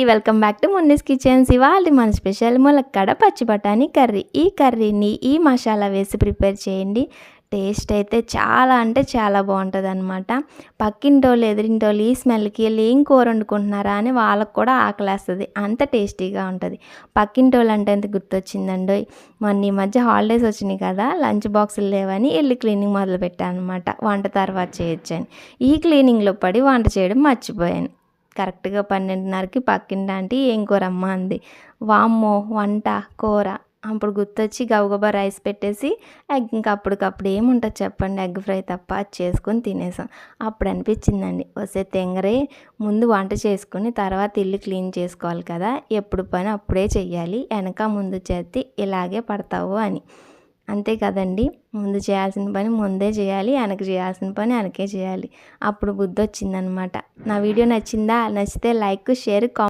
Welcome back to Munni's kitchens. ఇవాళ మన special ములక్కాడ పచ్చి బఠానీ కర్రీ. ఈ కర్రీని ఈ మసాలా వేసి ప్రిపేర్ చేయండి. టేస్ట్ అయితే చాలా అంటే చాలా బాగుంటుందన్నమాట. పక్కింటోళ్ళు ఎదిరింటోళ్ళు ఈ స్మెల్కి వీళ్ళు ఏం కూర వండుకుంటున్నారా అని వాళ్ళకు కూడా ఆకలేస్తుంది, అంత టేస్టీగా ఉంటుంది. పక్కింటోళ్ళు అంటే ఎంత గుర్తొచ్చిందండి, మొన్న ఈ మధ్య హాలిడేస్ వచ్చినాయి కదా, లంచ్ బాక్సులు లేవని వెళ్ళి క్లీనింగ్ మొదలు పెట్టాను అనమాట. వంట తర్వాత చేయొచ్చని ఈ క్లీనింగ్లో పడి వంట చేయడం మర్చిపోయాను. కరెక్ట్గా 12:30కి పక్కింటి ఆంటీ ఏం కూరమ్మ అంది. వామ్మో వంట కూర అప్పుడు గుర్తొచ్చి గబగబా రైస్ పెట్టేసి ఇంకా అప్పటికప్పుడు ఏముంటుంది చెప్పండి, ఎగ్ ఫ్రై తప్ప అది చేసుకొని తినేసాం. అప్పుడు అనిపించిందండి, వస్తే తెంగరే ముందు వంట చేసుకుని తర్వాత ఇల్లు క్లీన్ చేసుకోవాలి కదా, ఎప్పుడు పని అప్పుడే చెయ్యాలి, వెనక ముందు చేతి ఇలాగే పడతావు అని. అంతే కదండి, ముందు చేయాల్సిన పని ముందే చేయాలి, వెనక చేయాల్సిన పని వెనకే చేయాలి. అప్పుడు బుద్ధి వచ్చిందనమాట. నా వీడియో నచ్చిందా? నచ్చితే లైక్, షేర్, కామెంట్